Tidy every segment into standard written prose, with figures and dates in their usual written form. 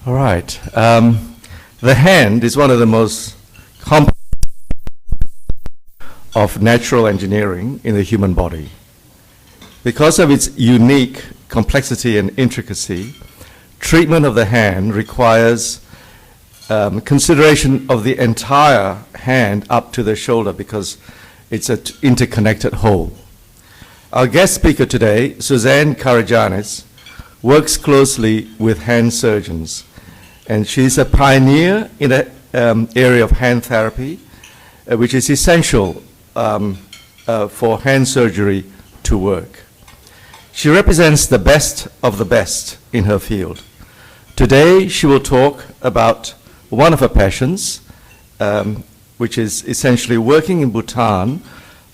All right. The hand is one of the most complex of natural engineering in the human body. Because of its unique complexity and intricacy, treatment of the hand requires consideration of the entire hand up to the shoulder because it's an interconnected whole. Our guest speaker today, Suzanne Caragianis, works closely with hand surgeons, and she's a pioneer in the area of hand therapy, which is essential for hand surgery to work. She represents the best of the best in her field. Today, she will talk about one of her passions, which is essentially working in Bhutan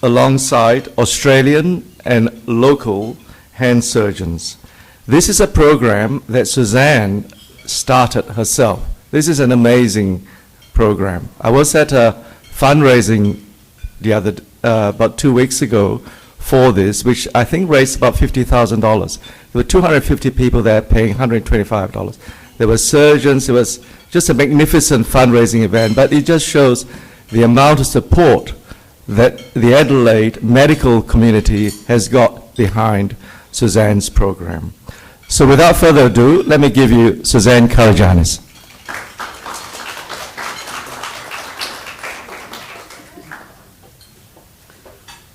alongside Australian and local hand surgeons. This is a program that Suzanne started herself. This is an amazing program. I was at a fundraising about 2 weeks ago for this, which I think raised about $50,000. There were 250 people there paying $125. There were surgeons. It was just a magnificent fundraising event, but it just shows the amount of support that the Adelaide medical community has got behind Suzanne's program. So without further ado, let me give you Suzanne Caragianis.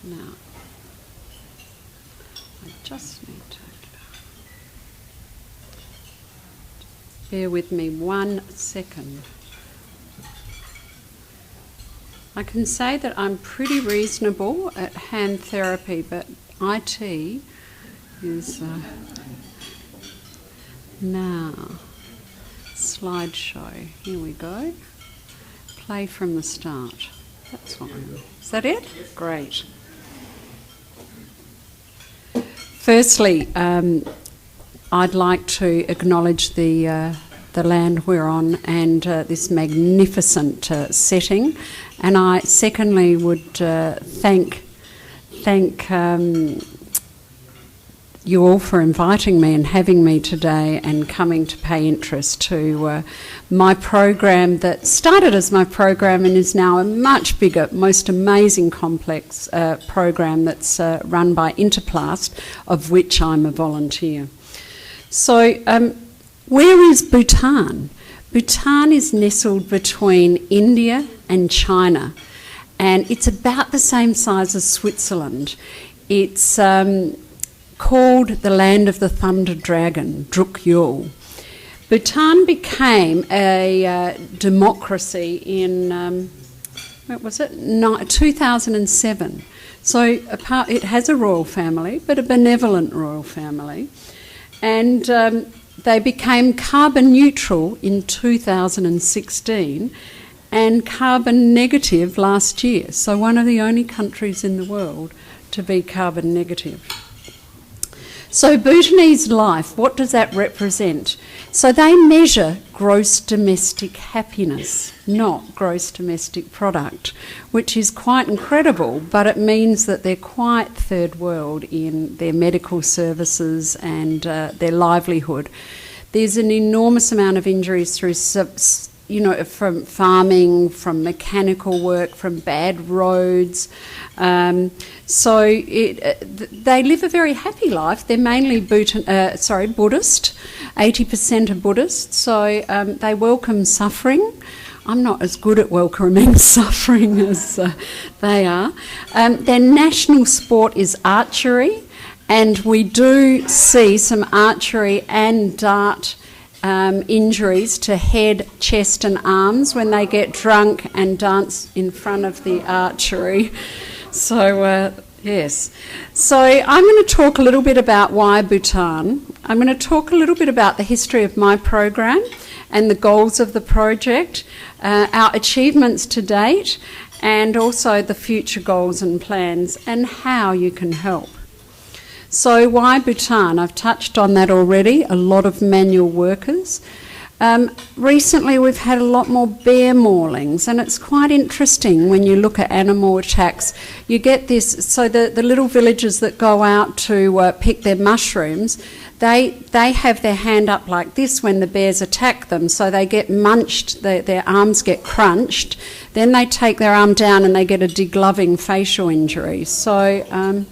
Now, I just need to bear with me 1 second. I can say that I'm pretty reasonable at hand therapy, but IT is... Now, slideshow. Here we go. Play from the start. That's fine. Is that it? Great. Firstly, I'd like to acknowledge the land we're on and this magnificent setting. And I secondly would thank you all for inviting me and having me today and coming to pay interest to my program that started as my program and is now a much bigger, most amazing complex program that's run by Interplast, of which I'm a volunteer. So where is Bhutan? Bhutan is nestled between India and China, and it's about the same size as Switzerland. It's called the Land of the Thunder Dragon, Drukyul. Bhutan became a democracy in, 2007. So it has a royal family, but a benevolent royal family. And they became carbon neutral in 2016 and carbon negative last year. So one of the only countries in the world to be carbon negative. So Bhutanese life, what does that represent? So they measure gross domestic happiness, not gross domestic product, which is quite incredible, but it means that they're quite third world in their medical services and their livelihood. There's an enormous amount of injuries through from farming, from mechanical work, from bad roads. So they live a very happy life. They're mainly Buddhist, 80% are Buddhist, so they welcome suffering. I'm not as good at welcoming suffering as they are. Their national sport is archery, and we do see some archery and dart injuries to head, chest and arms when they get drunk and dance in front of the archery. So, yes. So I'm going to talk a little bit about why Bhutan. I'm going to talk a little bit about the history of my program and the goals of the project, our achievements to date, and also the future goals and plans and how you can help. So why Bhutan? I've touched on that already, a lot of manual workers. Recently we've had a lot more bear maulings, and it's quite interesting when you look at animal attacks. You get this, so the little villagers that go out to pick their mushrooms, they have their hand up like this when the bears attack them, so they get munched, their arms get crunched, then they take their arm down and they get a degloving facial injury. So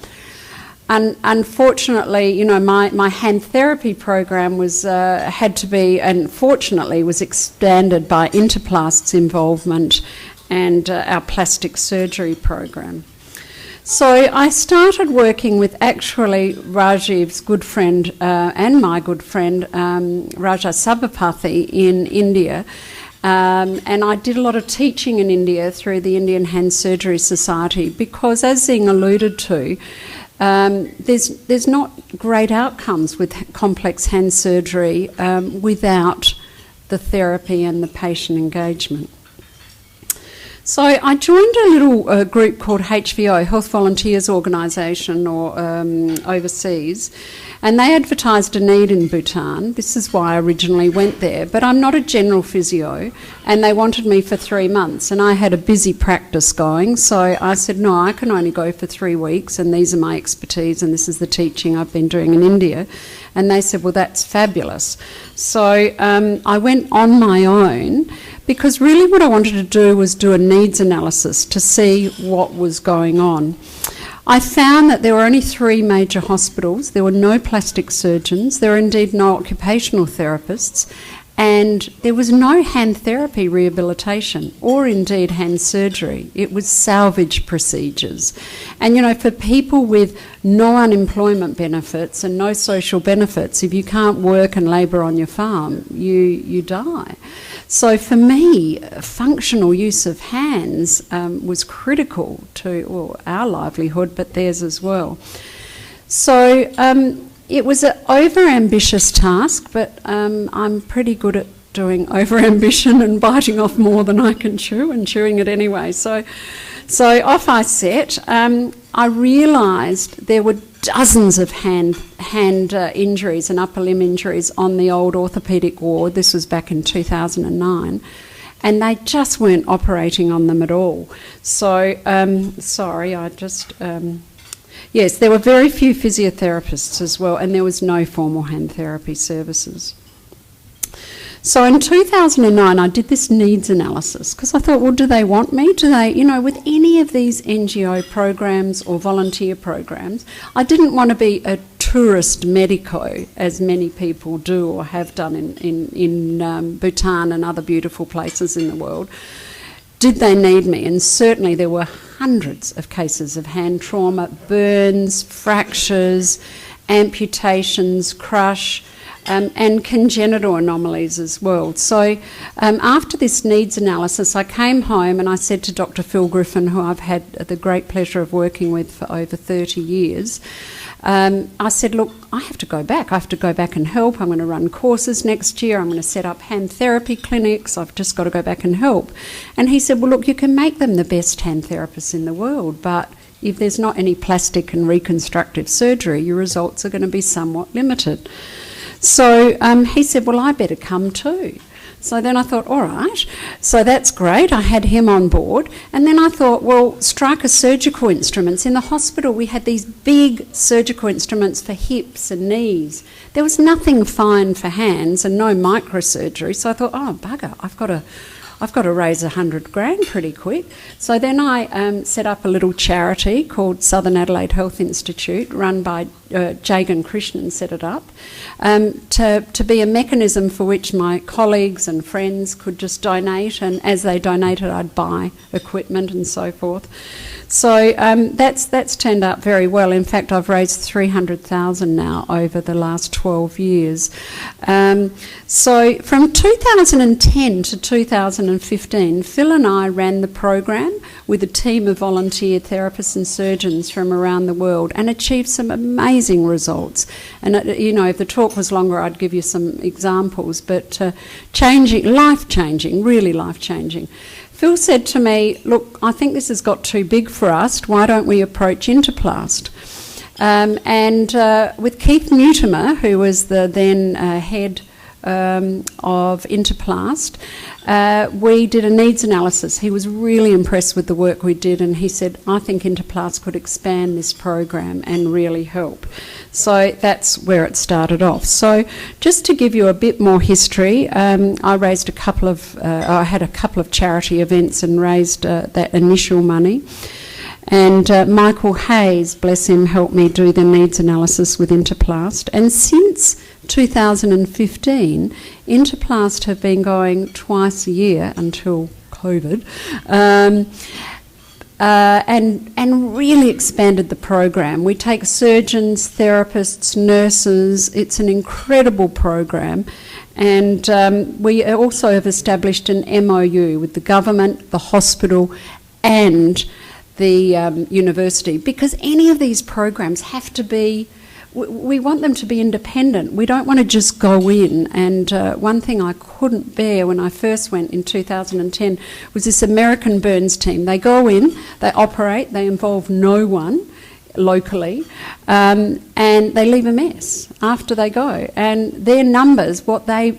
unfortunately, my hand therapy program was had to be, and fortunately was expanded by Interplast's involvement and our plastic surgery program. So I started working with actually Rajiv's good friend and my good friend Raja Sabapathy in India, and I did a lot of teaching in India through the Indian Hand Surgery Society because, as Zing alluded to, there's not great outcomes with complex hand surgery without the therapy and the patient engagement. So I joined a little group called HVO, Health Volunteers Organisation, or overseas, and they advertised a need in Bhutan. This is why I originally went there, but I'm not a general physio, and they wanted me for 3 months, and I had a busy practice going, so I said, no, I can only go for 3 weeks, and these are my expertise, and this is the teaching I've been doing in India. And they said, well, that's fabulous. So I went on my own, because really what I wanted to do was do a needs analysis to see what was going on. I found that there were only 3 major hospitals, there were no plastic surgeons, there were indeed no occupational therapists, and there was no hand therapy rehabilitation or indeed hand surgery. It was salvage procedures. And for people with no unemployment benefits and no social benefits, if you can't work and labour on your farm, you die. So for me, functional use of hands was critical to our livelihood, but theirs as well. So it was an over-ambitious task, but I'm pretty good at doing over-ambition and biting off more than I can chew and chewing it anyway. So off I set. I realised there were dozens of hand injuries and upper limb injuries on the old orthopaedic ward. This was back in 2009. And they just weren't operating on them at all. So, yes, there were very few physiotherapists as well, and there was no formal hand therapy services. So in 2009, I did this needs analysis because I thought, well, do they want me? Do they, with any of these NGO programs or volunteer programs, I didn't want to be a tourist medico, as many people do or have done in Bhutan and other beautiful places in the world. Did they need me? And certainly there were hundreds of cases of hand trauma, burns, fractures, amputations, crush, and congenital anomalies as well. So after this needs analysis, I came home and I said to Dr. Phil Griffin, who I've had the great pleasure of working with for over 30 years, I said, look, I have to go back. I have to go back and help. I'm going to run courses next year. I'm going to set up hand therapy clinics. I've just got to go back and help. And he said, well, look, you can make them the best hand therapists in the world, but if there's not any plastic and reconstructive surgery, your results are going to be somewhat limited. So he said, well, I better come too. So then I thought, all right, so that's great. I had him on board. And then I thought, well, Stryker surgical instruments. In the hospital, we had these big surgical instruments for hips and knees. There was nothing fine for hands and no microsurgery. So I thought, oh, bugger, I've got to raise $100,000 pretty quick. So then I set up a little charity called Southern Adelaide Health Institute, run by Jagan Krishnan set it up, to be a mechanism for which my colleagues and friends could just donate, and as they donated I'd buy equipment and so forth. So that's turned out very well. In fact, I've raised $300,000 now over the last 12 years. So from 2010 to 2015, Phil and I ran the program with a team of volunteer therapists and surgeons from around the world and achieved some amazing results. And, if the talk was longer, I'd give you some examples, but life-changing, really life-changing. Phil said to me, look, I think this has got too big for us. Why don't we approach Interplast? And with Keith Mutimer, who was the then head of Interplast, we did a needs analysis. He was really impressed with the work we did, and he said, I think Interplast could expand this program and really help. So that's where it started off. So just to give you a bit more history, I raised I had a couple of charity events and raised that initial money. And Michael Hayes, bless him, helped me do the needs analysis with Interplast. And since 2015, Interplast have been going twice a year until COVID, and really expanded the program. We take surgeons, therapists, nurses. It's an incredible program. And we also have established an MOU with the government, the hospital, and the university, because any of these programs have to be, we want them to be independent. We don't want to just go in. And one thing I couldn't bear when I first went in 2010 was this American burns team. They go in, they operate, they involve no one locally, and they leave a mess after they go. And their numbers, what they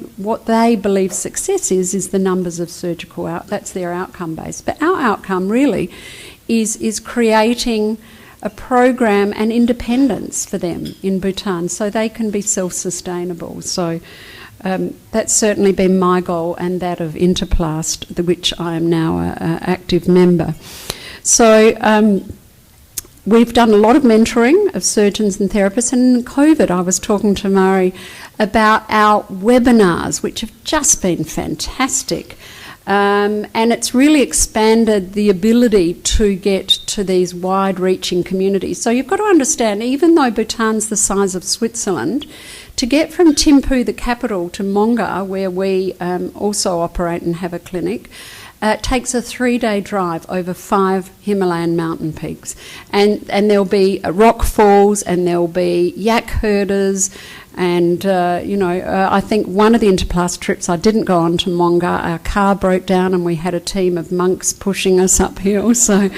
believe success is the numbers of surgical that's their outcome base. But our outcome really is creating a program and independence for them in Bhutan so they can be self-sustainable. So that's certainly been my goal and that of Interplast, which I am now an active member. So we've done a lot of mentoring of surgeons and therapists, and in COVID I was talking to Murray about our webinars, which have just been fantastic. And it's really expanded the ability to get to these wide-reaching communities. So you've got to understand, even though Bhutan's the size of Switzerland, to get from Thimphu, the capital, to Monga, where we also operate and have a clinic, takes a 3-day drive over 5 Himalayan mountain peaks. And there'll be rock falls, and there'll be yak herders. And, I think one of the Interplast trips I didn't go on to Monga. Our car broke down and we had a team of monks pushing us uphill. So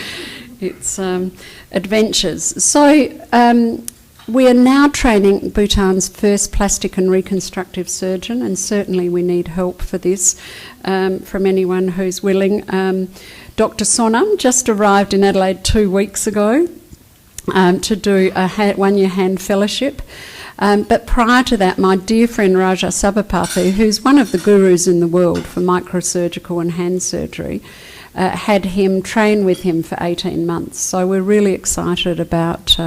it's adventures. So we are now training Bhutan's first plastic and reconstructive surgeon, and certainly we need help for this from anyone who's willing. Dr. Sonam just arrived in Adelaide 2 weeks ago to do a one-year hand fellowship. But prior to that, my dear friend Raja Sabapathy, who's one of the gurus in the world for microsurgical and hand surgery, had him train with him for 18 months. So we're really excited about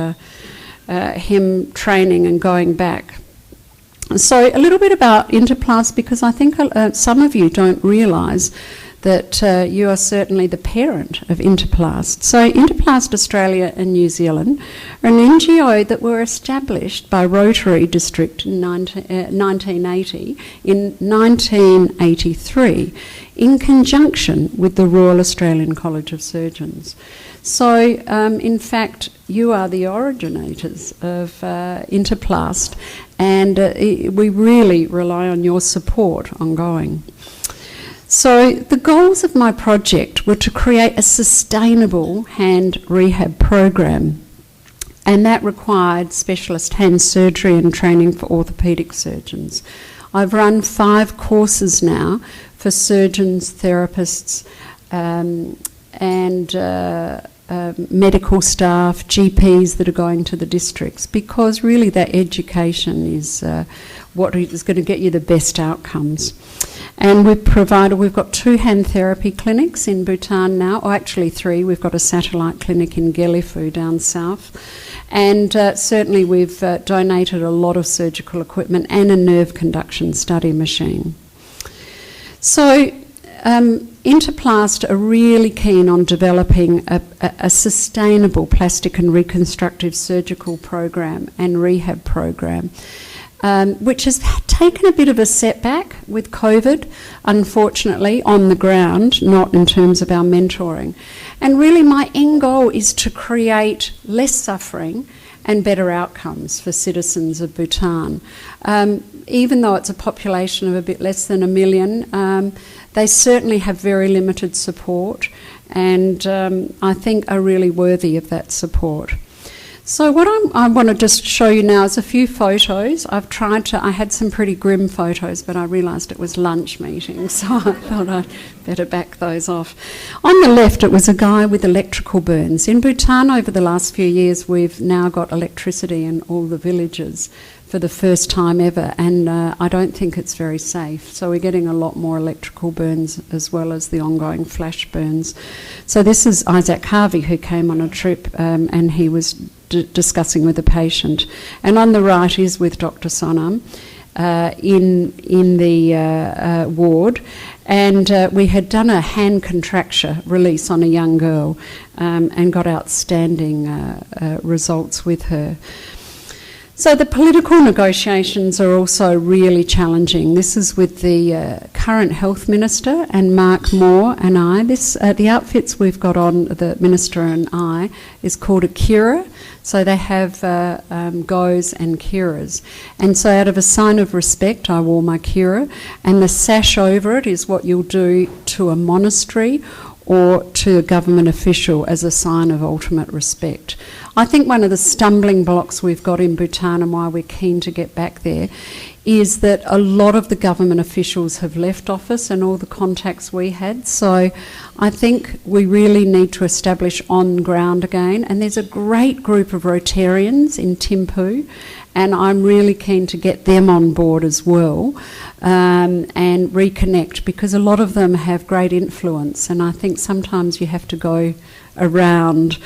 him training and going back. So a little bit about Interplast, because I think some of you don't realise that you are certainly the parent of Interplast. So Interplast Australia and New Zealand are an NGO that were established by Rotary District in 1980, in 1983, in conjunction with the Royal Australian College of Surgeons. So, in fact, you are the originators of Interplast, and we really rely on your support ongoing. So the goals of my project were to create a sustainable hand rehab program, and that required specialist hand surgery and training for orthopaedic surgeons. I've run 5 courses now for surgeons, therapists, and medical staff, GPs that are going to the districts, because really that education is what is going to get you the best outcomes. And we've got 2 hand therapy clinics in Bhutan now, or actually 3. We've got a satellite clinic in Gelifu down south. And certainly we've donated a lot of surgical equipment and a nerve conduction study machine. So Interplast are really keen on developing a sustainable plastic and reconstructive surgical program and rehab program, which has taken a bit of a setback with COVID, unfortunately, on the ground, not in terms of our mentoring. And really my end goal is to create less suffering and better outcomes for citizens of Bhutan. Even though it's a population of a bit less than 1 million, they certainly have very limited support, and I think are really worthy of that support. So what I want to just show you now is a few photos. I had some pretty grim photos, but I realised it was lunch meeting, so I thought I'd better back those off. On the left, it was a guy with electrical burns. In Bhutan, over the last few years, we've now got electricity in all the villages for the first time ever, and I don't think it's very safe. So we're getting a lot more electrical burns as well as the ongoing flash burns. So this is Isaac Harvey, who came on a trip, and he was discussing with a patient. And on the right is with Dr. Sonam in the ward. And we had done a hand contracture release on a young girl and got outstanding results with her. So the political negotiations are also really challenging. This is with the current health minister and Mark Moore and I. The outfits we've got on, the minister and I, is called a kira. So they have goes and kiras. And so out of a sign of respect, I wore my kira. And the sash over it is what you'll do to a monastery or to a government official as a sign of ultimate respect. I think one of the stumbling blocks we've got in Bhutan and why we're keen to get back there is that a lot of the government officials have left office and all the contacts we had. So I think we really need to establish on ground again. And there's a great group of Rotarians in Thimphu, and I'm really keen to get them on board as well and reconnect, because a lot of them have great influence, and I think sometimes you have to go around.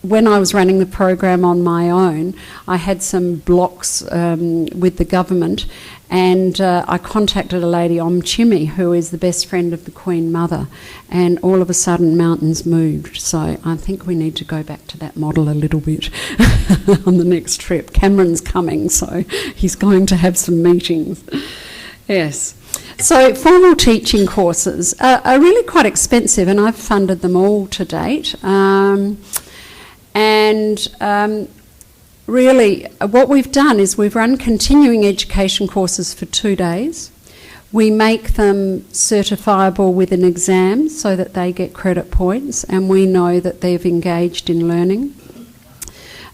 When I was running the program on my own, I had some blocks with the government, and I contacted a lady, Om Chimmy, who is the best friend of the Queen Mother, and all of a sudden mountains moved. So I think we need to go back to that model a little bit on the next trip. Cameron's coming, so he's going to have some meetings. Yes. So formal teaching courses are really quite expensive, and I've funded them all to date. Really, what we've done is we've run continuing education courses for 2 days. We make them certifiable with an exam so that they get credit points, and we know that they've engaged in learning.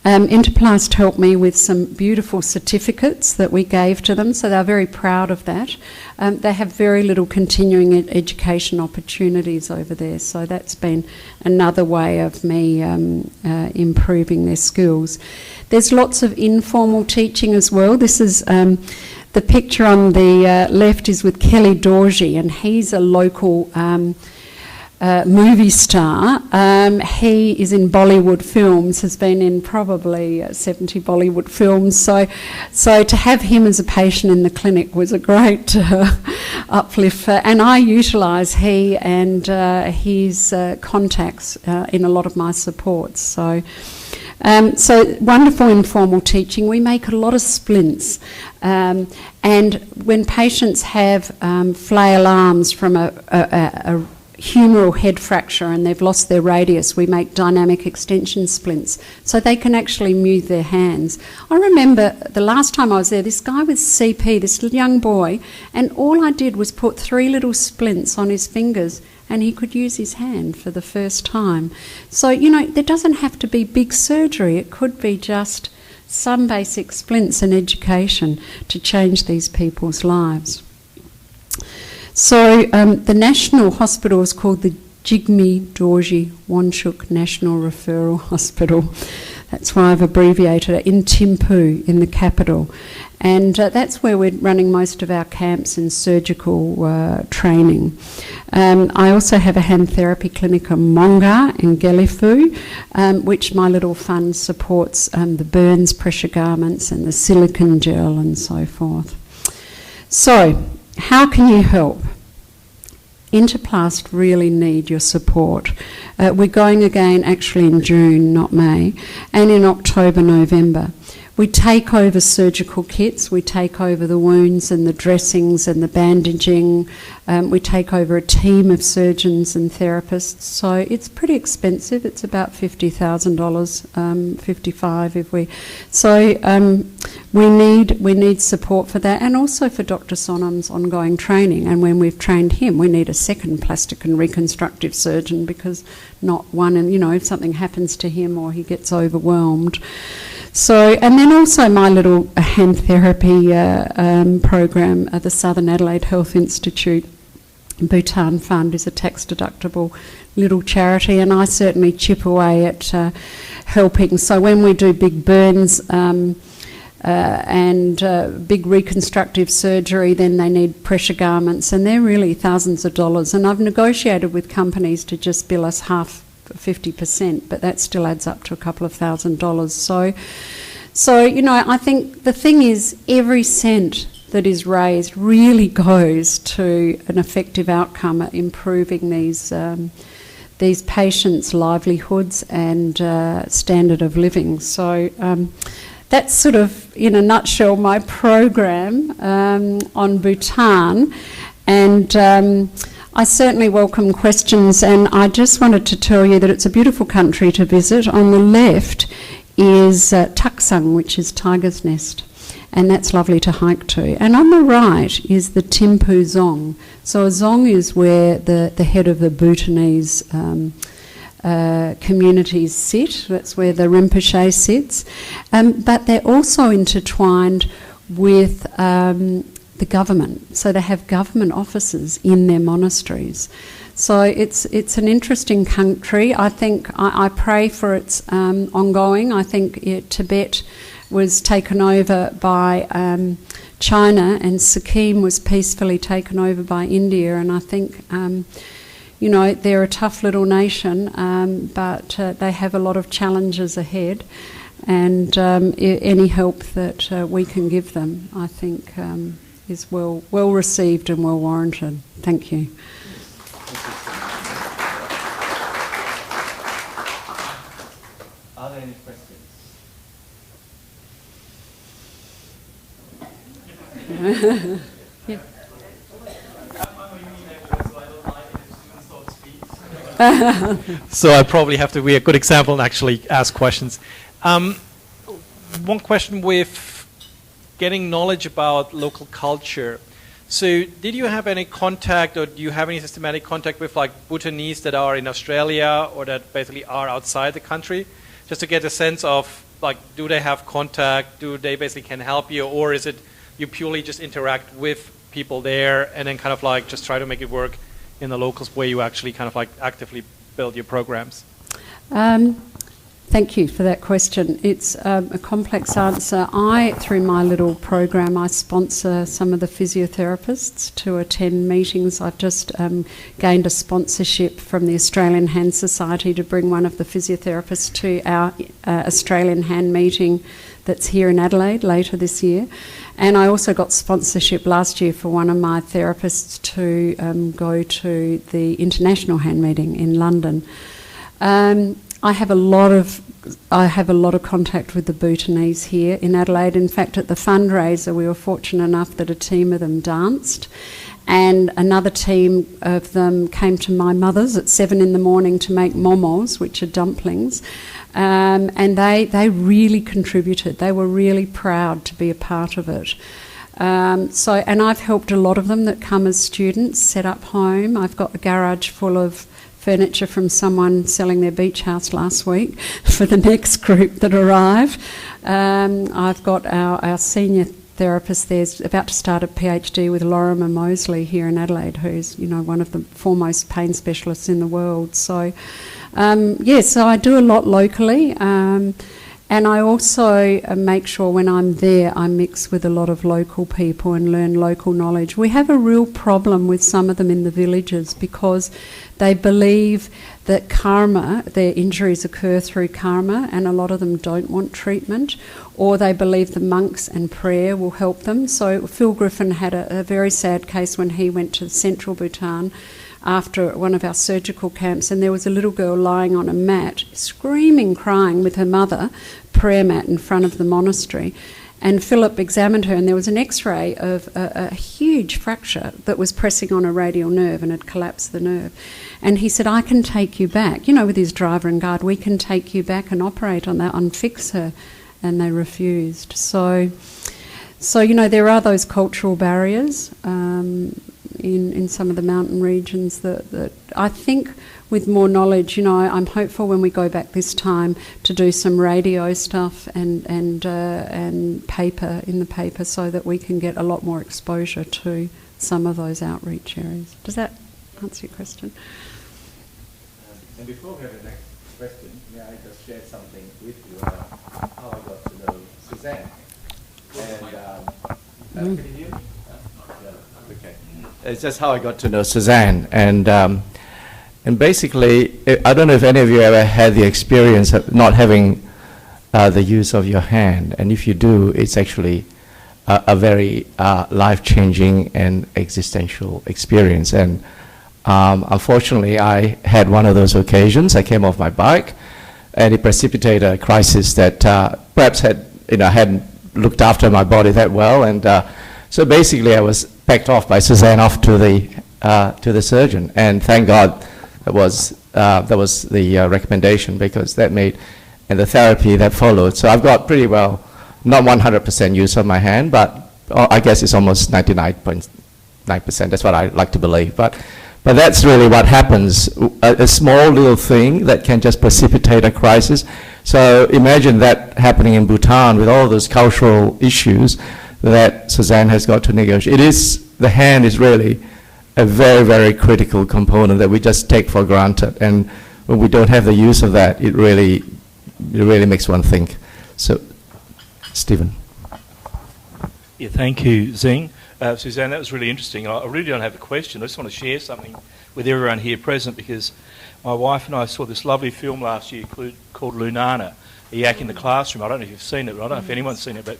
Interplast helped me with some beautiful certificates that we gave to them, so they're very proud of that. They have very little continuing education opportunities over there, so that's been another way of me improving their skills. There's lots of informal teaching as well. This is the picture on the left is with Kelly Dorji, and he's a local movie star. He is in Bollywood films, has been in probably 70 Bollywood films. So to have him as a patient in the clinic was a great uplift. And I utilise he and his contacts in a lot of my supports. So wonderful informal teaching. We make a lot of splints. And when patients have flail arms from a humeral head fracture and they've lost their radius, we make dynamic extension splints so they can actually move their hands. I remember the last time I was there, this guy with CP, this young boy, and all I did was put 3 little splints on his fingers and he could use his hand for the first time. So, you know, there doesn't have to be big surgery. It could be just some basic splints and education to change these people's lives. So the National Hospital is called the Jigme Dorji Wanchuk National Referral Hospital. That's why I've abbreviated it, in Thimphu, in the capital. And that's where we're running most of our camps and surgical training. I also have a hand therapy clinic in Monga in Gelifu, which my little fund supports the burns pressure garments and the silicone gel and so forth. So, how can you help? Interplast really need your support. We're going again actually in June, not May, and in October, November. We take over surgical kits, we take over the wounds and the dressings and the bandaging, we take over a team of surgeons and therapists, so it's pretty expensive. It's about $50,000, 55 if we... So we need support for that, and also for Dr. Sonam's ongoing training, and when we've trained him, we need a second plastic and reconstructive surgeon, because not one, and if something happens to him or he gets overwhelmed. So, and then also my little hand therapy program at the Southern Adelaide Health Institute Bhutan Fund is a tax-deductible little charity, and I certainly chip away at helping. So when we do big burns and big reconstructive surgery, then they need pressure garments, and they're really thousands of dollars. And I've negotiated with companies to just bill us half, 50%, but that still adds up to a couple of $1,000s. So I think the thing is, every cent that is raised really goes to an effective outcome at improving these patients' livelihoods and standard of living. So that's sort of, in a nutshell, my program on Bhutan, and I certainly welcome questions, and I just wanted to tell you that it's a beautiful country to visit. On the left is Taksang, which is Tiger's Nest, and that's lovely to hike to. And on the right is the Thimphu Dzong. So a dzong is where the head of the Bhutanese communities sit. That's where the Rinpoche sits. But they're also intertwined with the government, so they have government offices in their monasteries. So it's an interesting country. I think I pray for its ongoing. I think Tibet was taken over by China, and Sikkim was peacefully taken over by India, and I think they're a tough little nation, but they have a lot of challenges ahead, and any help that we can give them, I think, is well received and well warranted. Thank you. Are there any questions? Yeah. So I probably have to be a good example and actually ask questions. One question with getting knowledge about local culture. So did you have any contact, or do you have any systematic contact with like Bhutanese that are in Australia or that basically are outside the country? Just to get a sense of like, do they have contact? Do they basically can help you? Or is it you purely just interact with people there and then kind of like just try to make it work in the locals where you actually kind of like actively build your programs? Thank you for that question. It's a complex answer. Through my little program, I sponsor some of the physiotherapists to attend meetings. I've just gained a sponsorship from the Australian Hand Society to bring one of the physiotherapists to our Australian Hand meeting that's here in Adelaide later this year. And I also got sponsorship last year for one of my therapists to go to the International Hand meeting in London. I have a lot of contact with the Bhutanese here in Adelaide. In fact, at the fundraiser, we were fortunate enough that a team of them danced, and another team of them came to my mother's at 7 in.the morning to make momos, which are dumplings, and they really contributed. They were really proud to be a part of it. And I've helped a lot of them that come as students set up home. I've got a garage full of furniture from someone selling their beach house last week for the next group that arrive. I've got our senior therapist there's about to start a PhD with Lorimer Mosley here in Adelaide, who's one of the foremost pain specialists in the world. So so I do a lot locally, and I also make sure when I'm there I mix with a lot of local people and learn local knowledge. We have a real problem with some of them in the villages because they believe that karma, their injuries occur through karma, and a lot of them don't want treatment, or they believe the monks and prayer will help them. So Phil Griffin had a very sad case when he went to central Bhutan after one of our surgical camps, and there was a little girl lying on a mat, screaming, crying with her mother, prayer mat in front of the monastery. And Philip examined her, and there was an X-ray of a huge fracture that was pressing on a radial nerve and had collapsed the nerve. And he said, I can take you back. You know, with his driver and guard, we can take you back and operate on that, unfix her. And they refused. So you know, there are those cultural barriers in some of the mountain regions that I think with more knowledge, you know, I'm hopeful when we go back this time to do some radio stuff and paper in the paper so that we can get a lot more exposure to some of those outreach areas. Does that answer your question? And before we have the next question, may I just share something with you about how I got to know Suzanne? And can you hear me? Okay. It's just how I got to know Suzanne, and basically, I don't know if any of you ever had the experience of not having the use of your hand, and if you do, it's actually a very life-changing and existential experience. And unfortunately, I had one of those occasions. I came off my bike, and it precipitated a crisis that perhaps hadn't looked after my body that well, and so basically, I was packed off by Suzanne off to the surgeon, and thank God. That was the recommendation, because that made, and the therapy that followed. So I've got pretty well, not 100% use of my hand, but I guess it's almost 99.9%. That's what I like to believe. But that's really what happens. A small little thing that can just precipitate a crisis. So imagine that happening in Bhutan with all those cultural issues that Suzanne has got to negotiate. The hand is really a very, very critical component that we just take for granted. And when we don't have the use of that, it really makes one think. So, Stephen. Yeah, thank you, Zing. Suzanne, that was really interesting. I really don't have a question. I just want to share something with everyone here present, because my wife and I saw this lovely film last year called Lunana, A Yak in the Classroom. I don't know if you've seen it, I don't know if anyone's seen it, but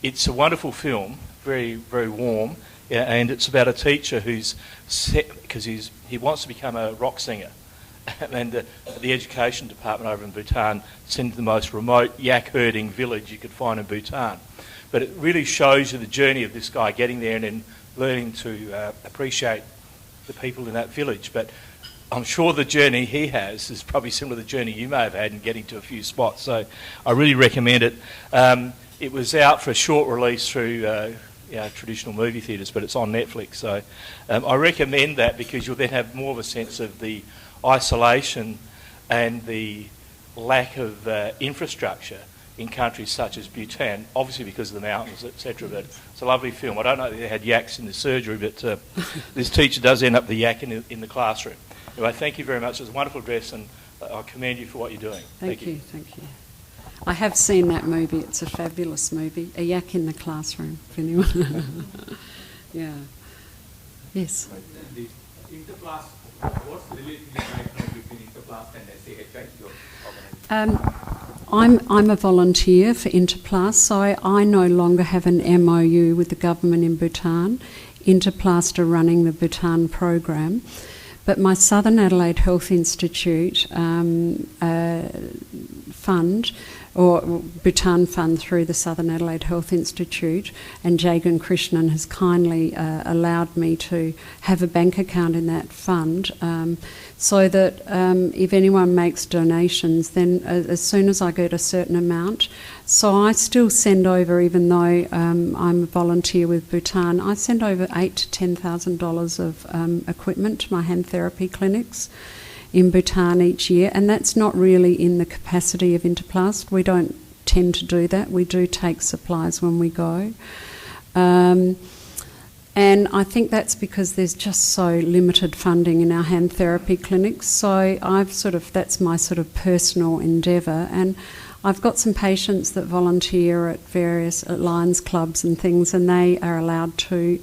it's a wonderful film, very, very warm. Yeah, and it's about a teacher who's set because he wants to become a rock singer, and the education department over in Bhutan sent to the most remote yak herding village you could find in Bhutan. But it really shows you the journey of this guy getting there and then learning to appreciate the people in that village. But I'm sure the journey he has is probably similar to the journey you may have had in getting to a few spots. So I really recommend it. It was out for a short release through traditional movie theatres, but it's on Netflix. So I recommend that, because you'll then have more of a sense of the isolation and the lack of infrastructure in countries such as Bhutan, obviously because of the mountains, etc. But it's a lovely film. I don't know if they had yaks in the surgery, but this teacher does end up the yak in the classroom. Anyway, thank you very much. It was a wonderful address, and I commend you for what you're doing. Thank you. I have seen that movie. It's a fabulous movie. A Yak in the Classroom, if anyone. Yeah. Yes. The Interplast, what's the relationship right now between Interplast and SAHI, your organization? I'm a volunteer for Interplast, so I no longer have an MOU with the government in Bhutan. Interplast are running the Bhutan program. But my Southern Adelaide Health Institute fund, or Bhutan fund through the Southern Adelaide Health Institute, and Jagan Krishnan has kindly allowed me to have a bank account in that fund, so that if anyone makes donations, then as soon as I get a certain amount, so I still send over, even though I'm a volunteer with Bhutan, I send over $8,000 to $10,000 of equipment to my hand therapy clinics in Bhutan each year, and that's not really in the capacity of Interplast. We don't tend to do that. We do take supplies when we go. And I think that's because there's just so limited funding in our hand therapy clinics. So that's my sort of personal endeavour. And I've got some patients that volunteer at various Lions clubs and things, and they are allowed to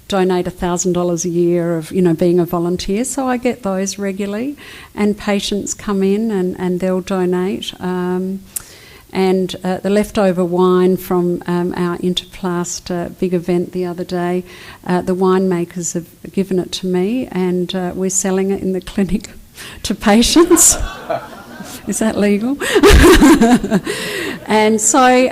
donate $1,000 a year of, being a volunteer. So I get those regularly, and patients come in and they'll donate. And the leftover wine from our Interplast big event the other day, the winemakers have given it to me, and we're selling it in the clinic to patients. Is that legal? And so,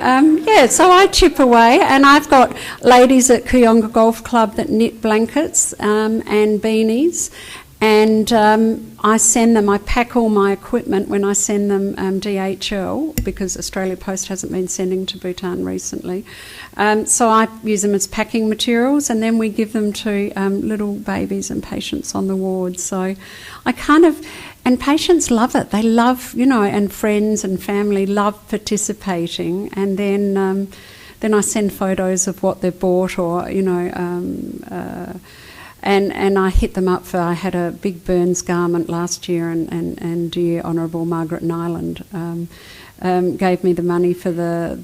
so I chip away, and I've got ladies at Kuyonga Golf Club that knit blankets and beanies, and I send them, I pack all my equipment when I send them DHL, because Australia Post hasn't been sending to Bhutan recently. So I use them as packing materials, and then we give them to little babies and patients on the ward. So I and patients love it. They love, and friends and family love participating. And then I send photos of what they've bought, or, and I hit them up for, I had a big Burns garment last year, and dear Honourable Margaret Nyland gave me the money for the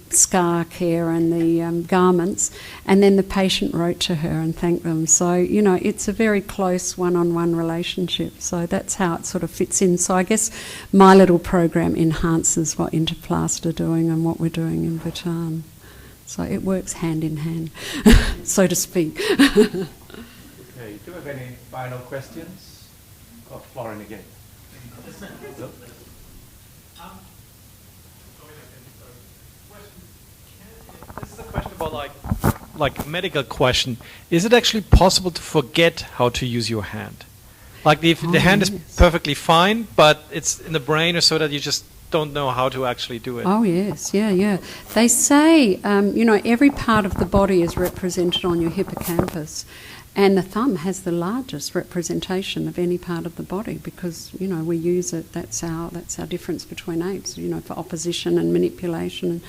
scar care and the garments, and then the patient wrote to her and thanked them. So, it's a very close one-on-one relationship. So that's how it sort of fits in. So I guess my little program enhances what Interplast are doing and what we're doing in Bhutan. So it works hand in hand, so to speak. Okay, do you have any final questions? Oh, Florin again. No? This is a question about like a medical question. Is it actually possible to forget how to use your hand? Like if the hand is perfectly fine, but it's in the brain, or so that you just don't know how to actually do it. Oh yes, yeah. They say, every part of the body is represented on your hippocampus, and the thumb has the largest representation of any part of the body, because we use it. That's our difference between apes. For opposition and manipulation,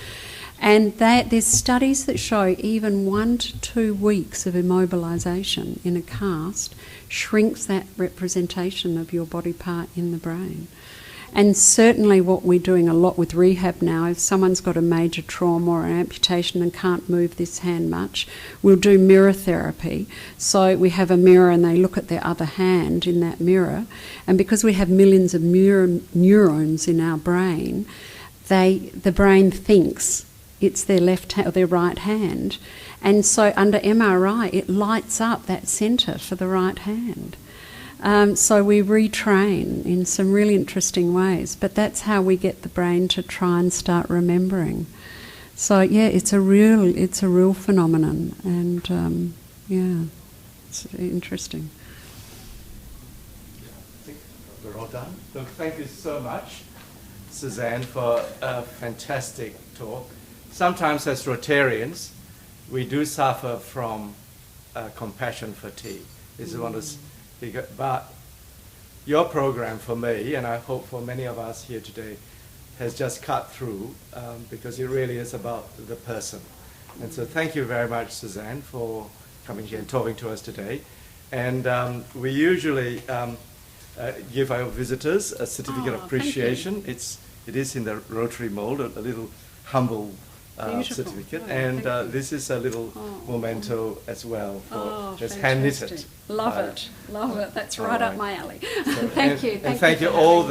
and there's studies that show even 1 to 2 weeks of immobilisation in a cast shrinks that representation of your body part in the brain. And certainly what we're doing a lot with rehab now, if someone's got a major trauma or an amputation and can't move this hand much, we'll do mirror therapy. So we have a mirror and they look at their other hand in that mirror. And because we have millions of neurons in our brain, the brain thinks it's their left or their right hand. And so under MRI, it lights up that centre for the right hand. So we retrain in some really interesting ways, but that's how we get the brain to try and start remembering. So it's a real phenomenon, and it's interesting. I think we're all done. So thank you so much, Suzanne, for a fantastic talk. Sometimes as Rotarians, we do suffer from compassion fatigue. But your program for me, and I hope for many of us here today, has just cut through because it really is about the person. And so thank you very much, Suzanne, for coming here and talking to us today. And we usually give our visitors a certificate of appreciation. It is in the Rotary mold, a little humble certificate, and this is a little memento as well for just hand knitted. Love it. That's right up my alley. So, Thank you. Thank you all.